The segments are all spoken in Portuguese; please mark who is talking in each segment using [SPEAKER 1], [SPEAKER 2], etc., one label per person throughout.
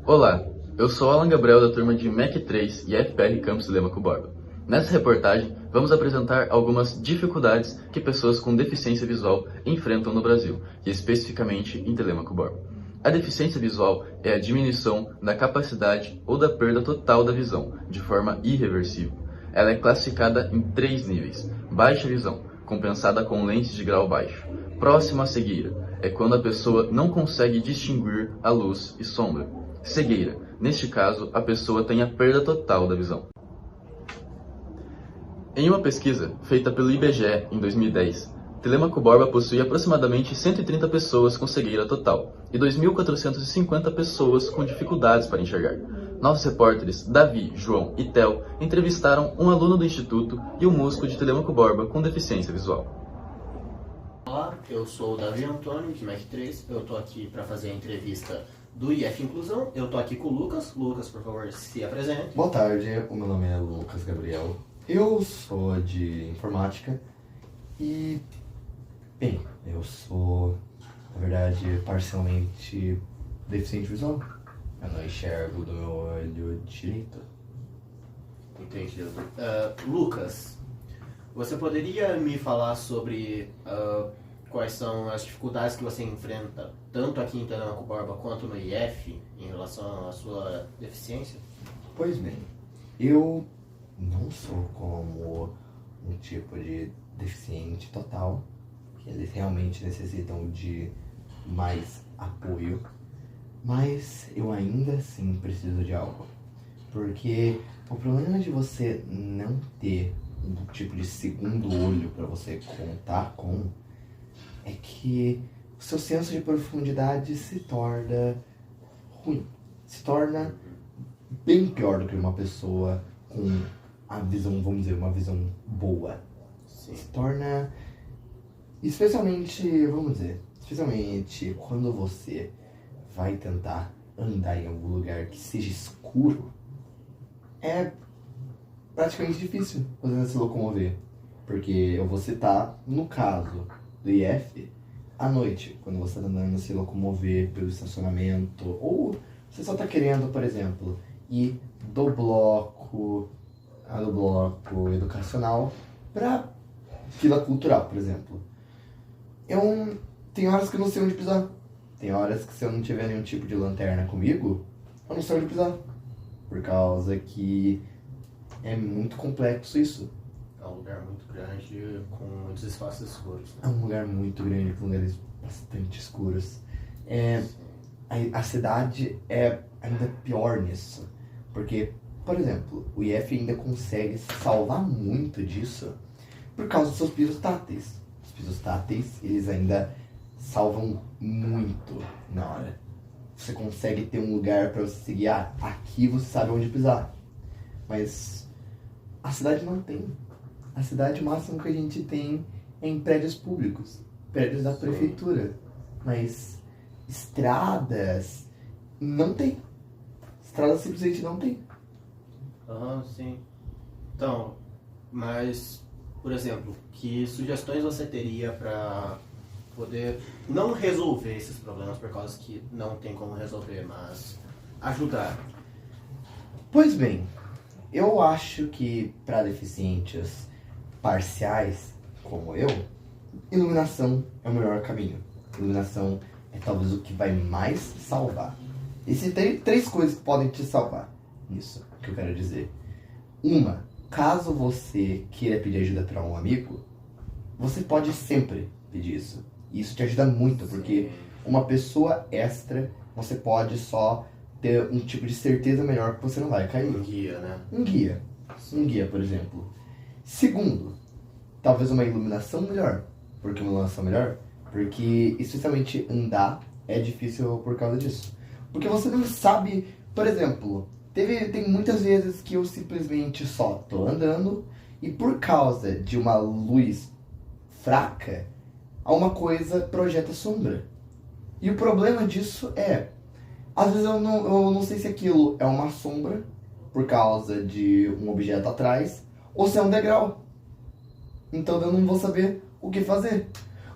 [SPEAKER 1] Olá, eu sou Alan Gabriel da turma de MEC 3 e FPR Campus Telêmaco Borba. Nessa reportagem, vamos apresentar algumas dificuldades que pessoas com deficiência visual enfrentam no Brasil, e especificamente em Telêmaco Borba. A deficiência visual é a diminuição da capacidade ou da perda total da visão, de forma irreversível. Ela é classificada em 3 níveis: baixa visão, compensada com lentes de grau baixo; próxima à cegueira, é quando a pessoa não consegue distinguir a luz e sombra; cegueira, neste caso, a pessoa tem a perda total da visão. Em uma pesquisa feita pelo IBGE em 2010, Telêmaco Borba possui aproximadamente 130 pessoas com cegueira total e 2.450 pessoas com dificuldades para enxergar. Nossos repórteres Davi, João e Theo entrevistaram um aluno do Instituto e um músico de Telêmaco Borba com deficiência visual.
[SPEAKER 2] Olá, eu sou o Davi Antônio, de MEC 3. Eu tô aqui para fazer a entrevista do IF Inclusão. Eu tô aqui com o Lucas. Lucas, por favor, se apresente.
[SPEAKER 3] Boa tarde, o meu nome é Lucas Gabriel. Eu sou de informática e, bem, eu sou, na verdade, parcialmente deficiente visual. Eu não enxergo do meu olho direito.
[SPEAKER 2] Entendido. Lucas, você poderia me falar sobre quais são as dificuldades que você enfrenta, tanto aqui em Telêmaco Borba quanto no IF, em relação à sua deficiência?
[SPEAKER 3] Pois bem, eu não sou como um tipo de deficiente total, que eles realmente necessitam de mais apoio, mas eu ainda assim preciso de algo. Porque o problema de você não ter um tipo de segundo olho para você contar com é que o seu senso de profundidade se torna ruim, se torna bem pior do que uma pessoa com a visão, vamos dizer, uma visão boa.
[SPEAKER 2] Sim.
[SPEAKER 3] Se torna, especialmente quando você vai tentar andar em algum lugar que seja escuro, é praticamente difícil você se locomover. Porque eu vou citar, no caso do IF, à noite, quando você está andando se locomover pelo estacionamento, ou você só está querendo, por exemplo, ir do bloco educacional para fila cultural, por exemplo. Tem horas que eu não sei onde pisar. Tem horas que se eu não tiver nenhum tipo de lanterna comigo, eu não sei onde pisar. Por causa que é muito complexo isso.
[SPEAKER 2] É um lugar muito grande, com muitos espaços escuros.
[SPEAKER 3] É um lugar muito grande, com lugares bastante escuros. A cidade é ainda pior nisso. Porque, por exemplo, o IF ainda consegue se salvar muito disso por causa dos seus pisos táteis. Os pisos táteis, eles ainda salvam muito na hora. Você consegue ter um lugar para você se guiar. Aqui você sabe onde pisar. Mas a cidade não tem. A cidade, o máximo que a gente tem é em prédios públicos, prédios da prefeitura. Mas estradas não tem. Estradas simplesmente não tem.
[SPEAKER 2] Sim. Então, mas, por exemplo, que sugestões você teria para poder não resolver esses problemas por causa que não tem como resolver, mas ajudar?
[SPEAKER 3] Pois bem, eu acho que para deficientes parciais como eu, iluminação é o melhor caminho. Iluminação é talvez o que vai mais salvar. Existem três coisas que podem te salvar. Isso que eu quero dizer. Uma, caso você queira pedir ajuda para um amigo, você pode sempre pedir isso. E isso te ajuda muito, porque uma pessoa extra, você pode só ter um tipo de certeza melhor que você não vai cair.
[SPEAKER 2] Um guia, né?
[SPEAKER 3] Um guia, por exemplo. Segundo, talvez uma iluminação melhor. Por que uma iluminação melhor? Porque, especialmente andar, é difícil por causa disso. Porque você não sabe, por exemplo, tem muitas vezes que eu simplesmente só tô andando e por causa de uma luz fraca, uma coisa projeta sombra. E o problema disso às vezes eu não sei se aquilo é uma sombra por causa de um objeto atrás ou se é um degrau. Então eu não vou saber o que fazer.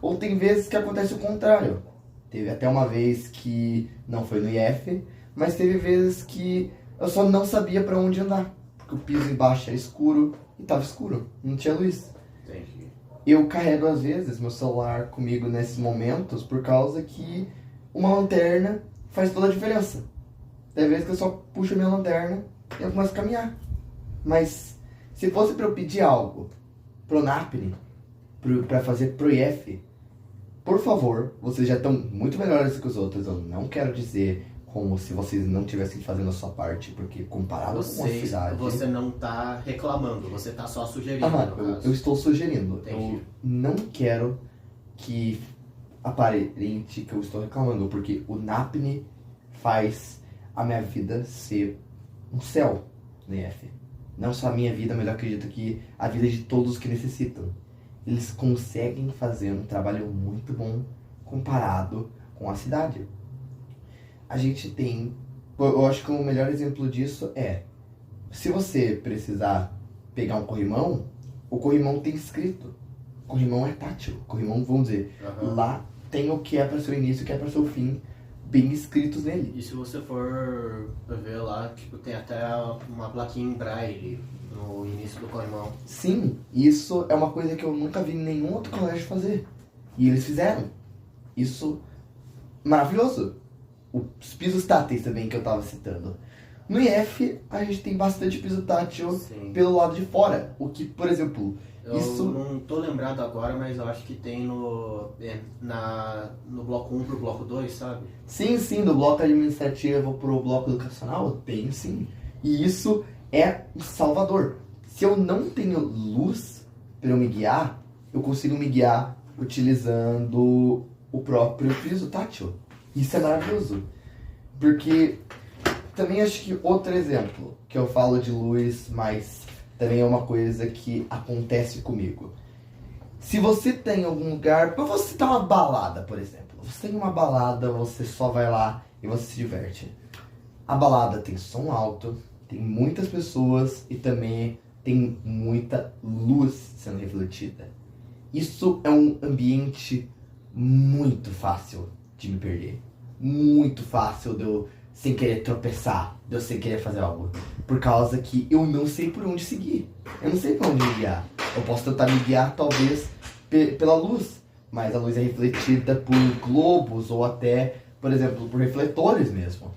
[SPEAKER 3] Ou tem vezes que acontece o contrário. Teve até uma vez que não foi no IF, mas teve vezes que eu só não sabia pra onde andar, porque o piso embaixo era escuro e tava escuro, não tinha luz.
[SPEAKER 2] Entendi.
[SPEAKER 3] Eu carrego às vezes meu celular comigo nesses momentos por causa que uma lanterna faz toda a diferença. Tem vezes que eu só puxo minha lanterna e eu começo a caminhar. Mas se fosse pra eu pedir algo pro NAPNE, pra fazer pro IF, por favor, vocês já estão muito melhores que os outros. Eu não quero dizer como se vocês não estivessem fazendo a sua parte, porque comparado com a cidade...
[SPEAKER 2] Você não tá reclamando, você tá só sugerindo, no caso.
[SPEAKER 3] Eu estou sugerindo.
[SPEAKER 2] Entendi.
[SPEAKER 3] Eu não quero que aparente que eu estou reclamando, porque o NAPNE faz a minha vida ser um céu no IF. Não só a minha vida, mas eu acredito que a vida de todos que necessitam. Eles conseguem fazer um trabalho muito bom comparado com a cidade. A gente tem... Eu acho que o melhor exemplo disso é... Se você precisar pegar um corrimão, o corrimão tem escrito. O corrimão é tátil. O corrimão, vamos dizer, lá tem o que é para seu início e o que é para seu fim, bem escritos nele.
[SPEAKER 2] E se você for ver lá, tipo, tem até uma plaquinha em braille no início do corrimão.
[SPEAKER 3] Sim, isso é uma coisa que eu nunca vi nenhum outro colégio fazer. E eles fizeram. Isso, maravilhoso. Os pisos táteis também que eu tava citando. No IF, a gente tem bastante piso tátil
[SPEAKER 2] Sim.
[SPEAKER 3] pelo lado de fora. O que, por exemplo,
[SPEAKER 2] Eu
[SPEAKER 3] isso...
[SPEAKER 2] não tô lembrado agora, mas eu acho que tem no bloco 1 pro bloco 2, sabe?
[SPEAKER 3] Sim, do bloco administrativo pro bloco educacional, tem sim. E isso é um salvador. Se eu não tenho luz para eu me guiar, eu consigo me guiar utilizando o próprio piso tátil. Isso é maravilhoso. Porque também acho que outro exemplo que eu falo de luz, mas também é uma coisa que acontece comigo. Se você tem algum lugar... Eu vou citar uma balada, por exemplo. Você tem uma balada, você só vai lá e você se diverte. A balada tem som alto, tem muitas pessoas e também tem muita luz sendo refletida. Isso é um ambiente muito fácil de me perder. Muito fácil de eu sem querer tropeçar, de eu sem querer fazer algo. Por causa que eu não sei por onde seguir. Eu não sei por onde me guiar. Eu posso tentar me guiar, talvez, pela luz. Mas a luz é refletida por globos ou até, por exemplo, por refletores mesmo.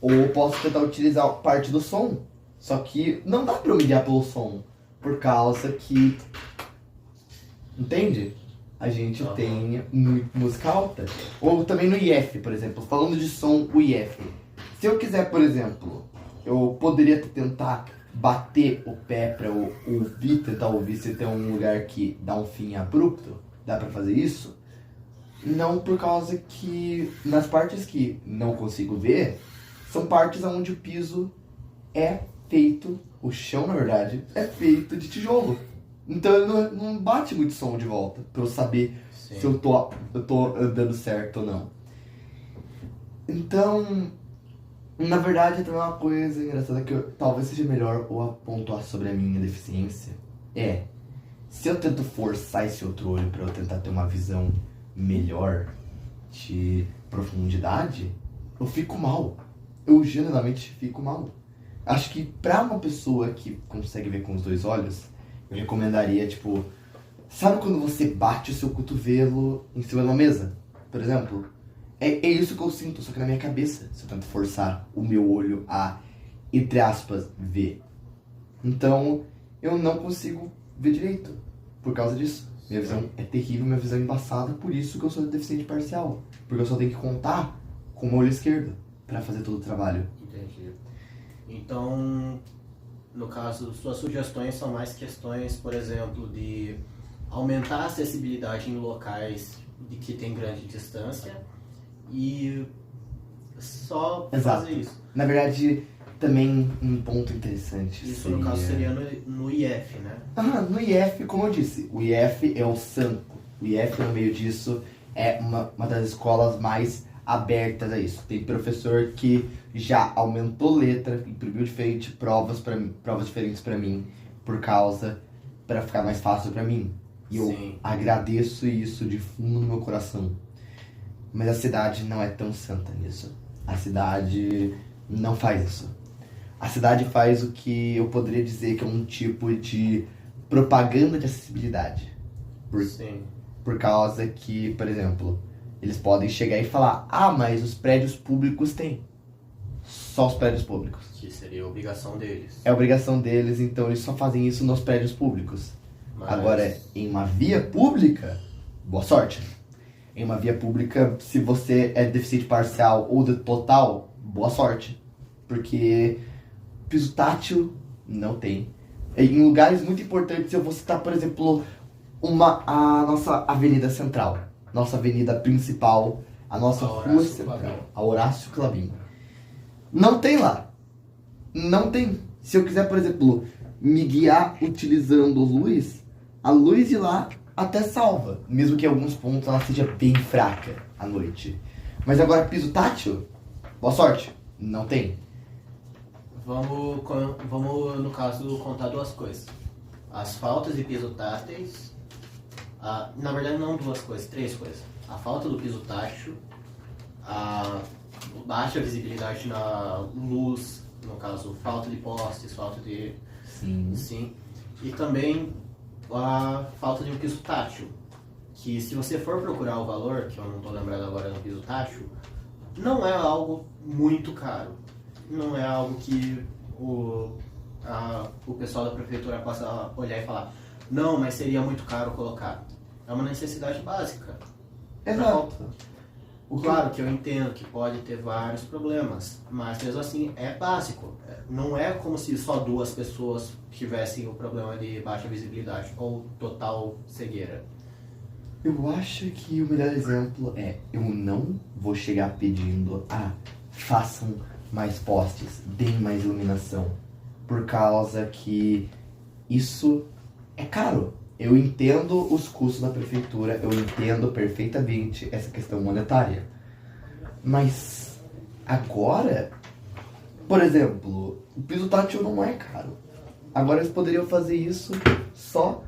[SPEAKER 3] Ou eu posso tentar utilizar parte do som. Só que não dá pra eu me guiar pelo som. Por causa que... Entende? A gente tem música alta. Ou também no IF, por exemplo. Falando de som, o IF. Se eu quiser, por exemplo, eu poderia tentar bater o pé pra eu ouvir, tentar ouvir se tem um lugar que dá um fim abrupto. Dá pra fazer isso? Não, por causa que nas partes que não consigo ver, são partes onde o piso é feito, o chão na verdade, é feito de tijolo. Então ele não bate muito som de volta, pra eu saber
[SPEAKER 2] Sim.
[SPEAKER 3] se eu tô andando certo ou não. Então, na verdade, também uma coisa engraçada que talvez seja melhor eu pontuar sobre a minha deficiência é, se eu tento forçar esse outro olho pra eu tentar ter uma visão melhor de profundidade, eu fico mal. Eu genuinamente fico mal. Acho que pra uma pessoa que consegue ver com os dois olhos, eu recomendaria, tipo... Sabe quando você bate o seu cotovelo em cima de uma mesa? Por exemplo? É isso que eu sinto, só que na minha cabeça. Se eu tento forçar o meu olho a, entre aspas, ver. Então, eu não consigo ver direito. Por causa disso. Minha visão é terrível, minha visão é embaçada. Por isso que eu sou deficiente parcial. Porque eu só tenho que contar com o olho esquerdo pra fazer todo o trabalho.
[SPEAKER 2] Entendi. Então, no caso, suas sugestões são mais questões, por exemplo, de aumentar a acessibilidade em locais de que tem grande distância e só
[SPEAKER 3] Exato.
[SPEAKER 2] fazer isso.
[SPEAKER 3] Na verdade, também um ponto interessante
[SPEAKER 2] Isso, no caso, seria no IF, né?
[SPEAKER 3] No IF, como eu disse, o IF é o santo. O IF, no meio disso, é uma das escolas mais abertas a isso. Tem professor que já aumentou letra, imprimiu provas diferentes pra mim, pra ficar mais fácil pra mim. E eu
[SPEAKER 2] Sim.
[SPEAKER 3] agradeço isso de fundo no meu coração. Mas a cidade não é tão santa nisso. A cidade não faz isso. A cidade faz o que eu poderia dizer que é um tipo de propaganda de acessibilidade.
[SPEAKER 2] Sim.
[SPEAKER 3] Por causa que, por exemplo, eles podem chegar e falar: ah, mas os prédios públicos têm. Só os prédios públicos.
[SPEAKER 2] Que seria a obrigação deles.
[SPEAKER 3] É obrigação deles, então eles só fazem isso nos prédios públicos.
[SPEAKER 2] Mas-
[SPEAKER 3] Agora, em uma via pública, boa sorte. Em uma via pública, se você é deficiente parcial ou de total, boa sorte. Porque piso tátil não tem. Em lugares muito importantes, eu vou citar, por exemplo, a nossa avenida central. Nossa avenida principal, a nossa
[SPEAKER 2] A
[SPEAKER 3] rua
[SPEAKER 2] Horácio
[SPEAKER 3] central.
[SPEAKER 2] Clabin.
[SPEAKER 3] A Horácio Clabin. Não tem lá. Não tem. Se eu quiser, por exemplo, me guiar utilizando luz, a luz de lá até salva. Mesmo que em alguns pontos ela seja bem fraca à noite. Mas agora, piso tátil, boa sorte. Não tem.
[SPEAKER 2] Vamos, no caso, contar duas coisas. As faltas de piso táteis. Na verdade, não duas coisas, três coisas. A falta do piso tátil, a baixa visibilidade na luz, no caso, falta de postes, falta de...
[SPEAKER 3] Sim.
[SPEAKER 2] Sim. E também a falta de um piso tátil. Que se você for procurar o valor, que eu não estou lembrado agora no piso tátil, não é algo muito caro. Não é algo que o pessoal da prefeitura possa olhar e falar: não, mas seria muito caro colocar. É uma necessidade básica.
[SPEAKER 3] Exato.
[SPEAKER 2] Claro que eu entendo que pode ter vários problemas, mas mesmo assim é básico. Não é como se só duas pessoas tivessem o problema de baixa visibilidade ou total cegueira.
[SPEAKER 3] Eu acho que o melhor exemplo é: eu não vou chegar pedindo, façam mais postes, deem mais iluminação, por causa que isso é caro. Eu entendo os custos da prefeitura, eu entendo perfeitamente essa questão monetária. Mas agora, por exemplo, o piso tátil não é caro. Agora eles poderiam fazer isso só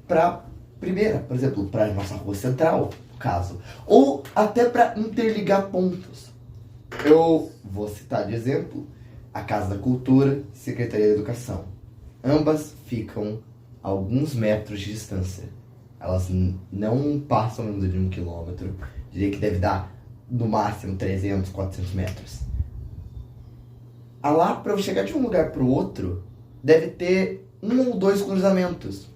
[SPEAKER 3] para primeira, por exemplo, para nossa rua central, no caso, ou até para interligar pontos. Eu vou citar de exemplo a Casa da Cultura e Secretaria da Educação. Ambas ficam a alguns metros de distância. Elas não passam menos de 1 quilômetro. Diria que deve dar no máximo 300, 400 metros. Lá, para eu chegar de um lugar para o outro, deve ter 1 ou 2 cruzamentos,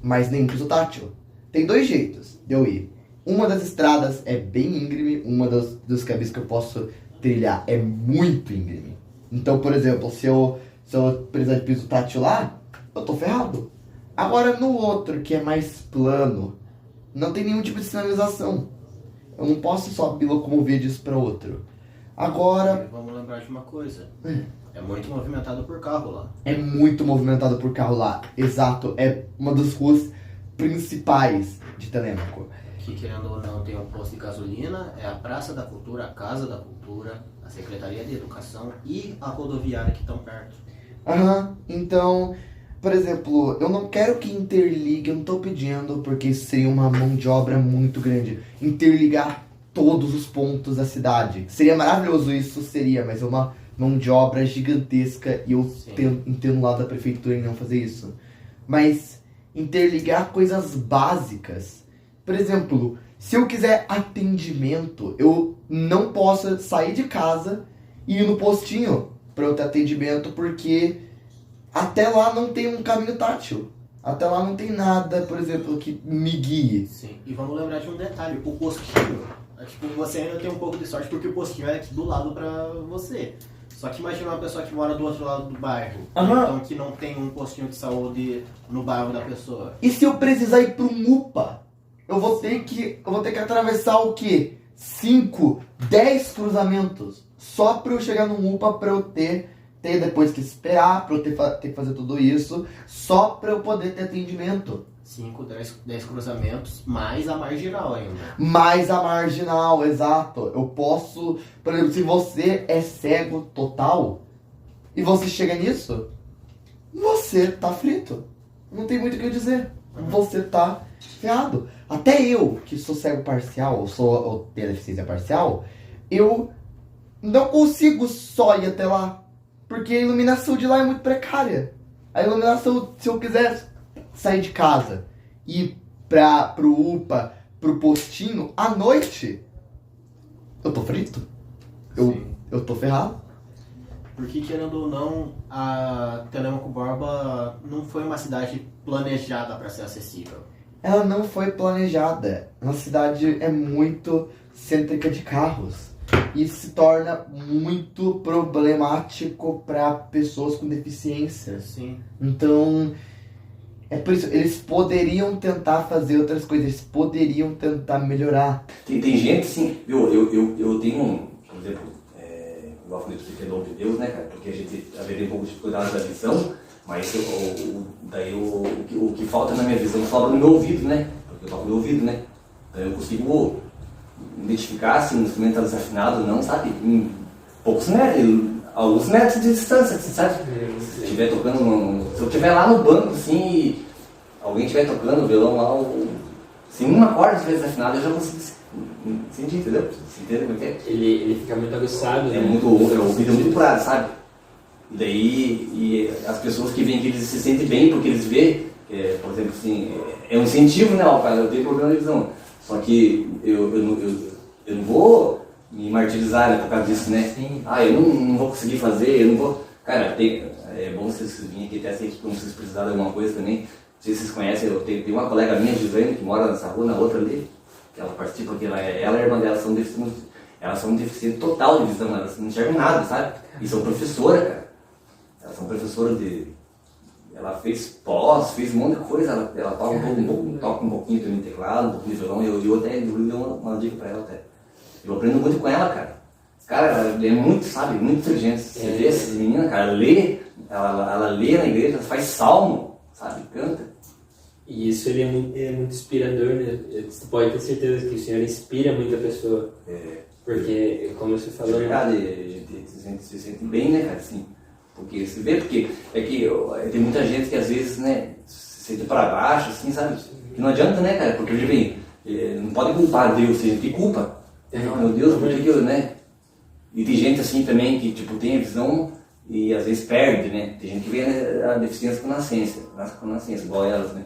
[SPEAKER 3] mas nem piso tátil. Tem 2 jeitos de eu ir. Uma das estradas é bem íngreme, uma dos caminhos que eu posso trilhar é muito íngreme. Então, por exemplo, se eu precisar de piso tátil lá, eu tô ferrado. Agora, no outro, que é mais plano, não tem nenhum tipo de sinalização. Eu não posso só me locomover disso para outro. Agora,
[SPEAKER 2] E vamos lembrar de uma coisa. É muito movimentado por carro lá.
[SPEAKER 3] é muito movimentado por carro lá. Exato, é uma das ruas principais de Telêmaco.
[SPEAKER 2] Que, querendo ou não, tem um posto de gasolina, é a Praça da Cultura, a Casa da Cultura, a Secretaria de Educação e a rodoviária que estão perto.
[SPEAKER 3] Então, por exemplo, eu não quero que interligue, eu não tô pedindo, porque isso seria uma mão de obra muito grande. Interligar todos os pontos da cidade. Seria maravilhoso isso, seria, mas é uma mão de obra gigantesca e eu entendo lá da prefeitura em não fazer isso. Mas interligar coisas básicas. Por exemplo, se eu quiser atendimento, eu não posso sair de casa e ir no postinho para eu ter atendimento, porque até lá não tem um caminho tátil. Até lá não tem nada, por exemplo, que me guie.
[SPEAKER 2] Sim, e vamos lembrar de um detalhe, o postinho, você ainda tem um pouco de sorte porque o postinho é aqui do lado pra você. Só que imagina uma pessoa que mora do outro lado do bairro, então que não tem um postinho de saúde no bairro da pessoa.
[SPEAKER 3] E se eu precisar ir para um UPA, eu vou ter que atravessar o quê? 5, 10 cruzamentos só para eu chegar num UPA, para eu ter depois que esperar, para eu ter que fazer tudo isso, só para eu poder ter atendimento.
[SPEAKER 2] 5, 10 cruzamentos, mais a marginal ainda.
[SPEAKER 3] Mais a marginal, exato. Eu posso, por exemplo, se você é cego total e você chega nisso, você tá frito. Não tem muito o que dizer. Você tá ferrado. Até eu, que sou cego parcial, ou tenho deficiência parcial, eu não consigo só ir até lá, porque a iluminação de lá é muito precária. A iluminação, se eu quiser sair de casa e ir pro UPA, pro postinho, à noite, eu tô frito. Eu tô ferrado.
[SPEAKER 2] Porque, querendo ou não, a Telêmaco Borba não foi uma cidade planejada para ser acessível.
[SPEAKER 3] Ela não foi planejada. A cidade é muito cêntrica de carros. Isso se torna muito problemático para pessoas com deficiência.
[SPEAKER 2] Sim.
[SPEAKER 3] Então, é por isso, eles poderiam tentar fazer outras coisas, eles poderiam tentar melhorar.
[SPEAKER 4] Tem gente, sim, eu tenho, por exemplo, igual eu falei pra você, que é dom de Deus, né, cara? Porque a gente haveria um pouco de dificuldade da visão, mas o que falta na minha visão sobra no meu ouvido, né? Porque eu toco no meu ouvido, né? Então eu consigo identificar se um instrumento está desafinado ou não, sabe? Em poucos metros, alguns metros de distância, assim, sabe? Se eu estiver tocando, se eu estiver lá no banco, assim, e alguém estiver tocando o violão lá, se uma corda estiver desafinada, eu já consigo sentir, entendeu? Você entende como é que é?
[SPEAKER 5] Ele fica muito aguçado, né?
[SPEAKER 4] O ouvido é muito claro, sabe? E daí, as pessoas que vêm aqui, eles se sentem bem porque eles veem, por exemplo, assim, é um incentivo, né? Ó, cara, eu tenho problema de visão. Só que eu não vou me martirizar, né, por causa disso, né?
[SPEAKER 5] Sim.
[SPEAKER 4] Eu não vou conseguir fazer, eu não vou... Cara, é bom vocês virem aqui até assim, quando vocês precisarem de alguma coisa também. Não sei se vocês conhecem, eu tenho uma colega minha, Gisane, que mora nessa rua, na outra ali, que ela participa, porque ela e a irmã dela são deficientes total de visão, elas não enxergam nada, sabe? E são professora, cara. Elas são professoras de... Ela fez pós, fez um monte de coisa, ela toca um pouquinho também de teclado, um pouquinho de violão, eu até dei uma dica pra ela até. Eu aprendo muito com ela, cara. Cara, ela é muito, sabe, muito inteligente. Você vê essas meninas, cara, ela lê na igreja, ela faz salmo, sabe, canta.
[SPEAKER 5] E isso ele é muito inspirador, né? Você pode ter certeza que o Senhor inspira muita pessoa. Porque, como você falou...
[SPEAKER 4] É verdade, a gente se sente bem, né, cara, assim. Porque se vê, porque é que tem muita gente que às vezes, né, se sente para baixo, assim, sabe? Que não adianta, né, cara? Porque ele não pode culpar Deus, você tem culpa. Não, meu Deus, por que eu, né? E tem gente assim também que, tipo, tem a visão e às vezes perde, né? Tem gente que vê a deficiência com nascença, nasce com nascença, igual elas, né?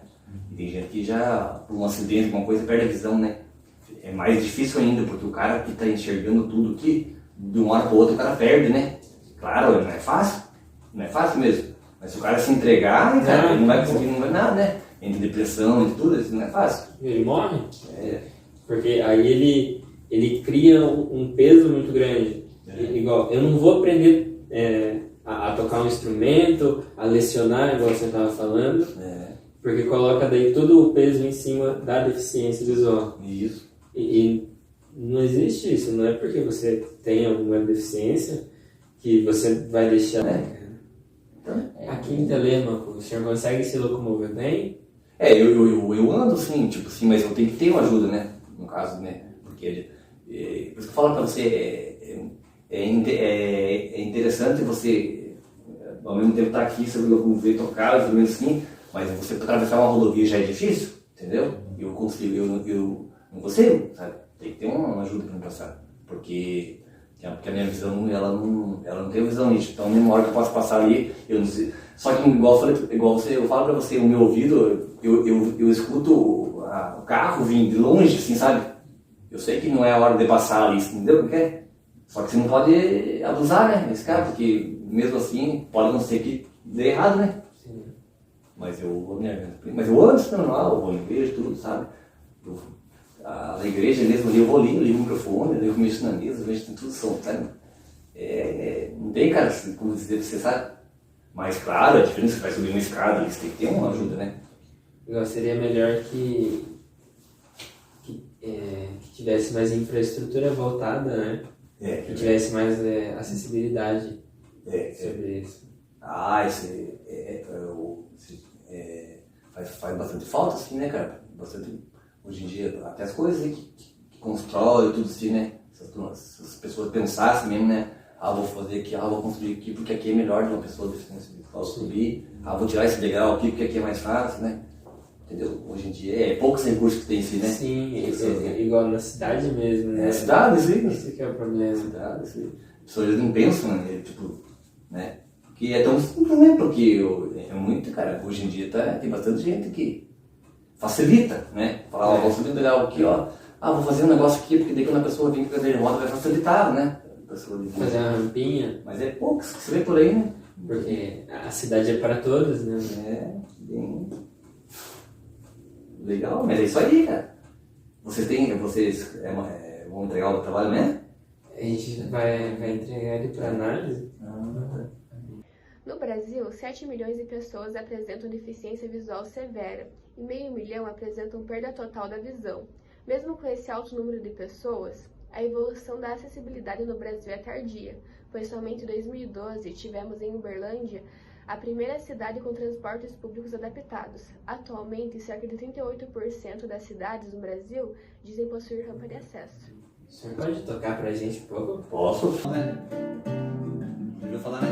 [SPEAKER 4] E tem gente que já, por um acidente, alguma coisa, perde a visão, né? É mais difícil ainda, porque o cara que tá enxergando tudo aqui, de uma hora para outra o cara perde, né? Claro, não é fácil. Não é fácil mesmo. Mas se o cara se entregar, cara, ele não vai conseguir, não vai nada, né? Entre depressão e tudo, isso não é fácil.
[SPEAKER 5] Ele morre? Porque aí ele cria um peso muito grande. Igual, eu não vou aprender a tocar um instrumento, a lecionar, igual você estava falando, porque coloca daí todo o peso em cima da deficiência visual.
[SPEAKER 4] Isso.
[SPEAKER 5] E não existe isso, não é porque você tem alguma deficiência que você vai deixar... Aqui em Telêmaco, o senhor consegue se locomover bem?
[SPEAKER 4] Eu ando sim, tipo assim, mas eu tenho que ter uma ajuda, né? No caso, né? Porque, por isso que eu falo pra você, é interessante você, ao mesmo tempo estar aqui, você locomover, tocar, pelo menos assim, mas você atravessar uma rodovia já é difícil, entendeu? Eu não consigo, sabe? Tem que ter uma ajuda pra me passar, porque a minha visão, ela não tem visão nítida. Então, mesmo hora que eu posso passar ali, eu não sei. Só que, eu falo pra você, o meu ouvido, eu escuto o carro vindo de longe, assim, sabe? Eu sei que não é a hora de passar ali, entendeu? Porque só que você não pode abusar, né, nesse carro, porque mesmo assim, pode não ser que dê errado, né?
[SPEAKER 5] Sim.
[SPEAKER 4] Mas eu ando normal, eu vou na igreja, tudo, sabe? Na igreja mesmo ali, eu vou ali, eu ligo o microfone, eu mexo na mesa, eu vejo que tem tudo som, sabe? Não tem, cara, como dizer pra você, sabe? Mas claro, a diferença é que vai subir uma escada, você tem que ter uma ajuda, né?
[SPEAKER 5] Seria melhor que tivesse mais infraestrutura voltada, né? Que tivesse mais acessibilidade sobre isso.
[SPEAKER 4] Faz bastante falta, assim, né, cara? Hoje em dia, até as coisas que constrói, tudo assim, né? Se as pessoas pensassem mesmo, né? Vou fazer aqui, vou construir aqui porque aqui é melhor de uma pessoa deficiente visual subir. Vou tirar esse degrau aqui porque aqui é mais fácil, né? Entendeu? Hoje em dia é poucos recursos que tem assim, né?
[SPEAKER 5] Sim, igual na cidade mesmo, né?
[SPEAKER 4] Cidade, sim.
[SPEAKER 5] Esse que é o problema.
[SPEAKER 4] Cidade, sim. pessoas não pensam, né? Tipo, né? Porque é tão simples, né? Porque é muito, cara, hoje em dia tem bastante gente que facilita, né? Fala, ó, vou subir legal aqui, ó. Ah, vou fazer um negócio aqui, porque daí quando a pessoa vem com cadeira de roda vai facilitar, né? A pessoa
[SPEAKER 5] Fazer uma rampinha,
[SPEAKER 4] mas é poucos que você vê por aí, né?
[SPEAKER 5] porque a cidade é para todos, né?
[SPEAKER 4] É, bem legal, mas é isso aí, cara. Vocês vão entregar o trabalho, né?
[SPEAKER 5] A gente vai entregar ele para análise.
[SPEAKER 6] No Brasil, 7 milhões de pessoas apresentam deficiência visual severa e meio milhão apresentam perda total da visão. Mesmo com esse alto número de pessoas, a evolução da acessibilidade no Brasil é tardia, pois somente em 2012 tivemos em Uberlândia a primeira cidade com transportes públicos adaptados. Atualmente, cerca de 38% das cidades no Brasil dizem possuir rampa de acesso.
[SPEAKER 5] O senhor pode tocar pra gente um pouco?
[SPEAKER 4] Posso?
[SPEAKER 7] Né? Eu vou falar, né?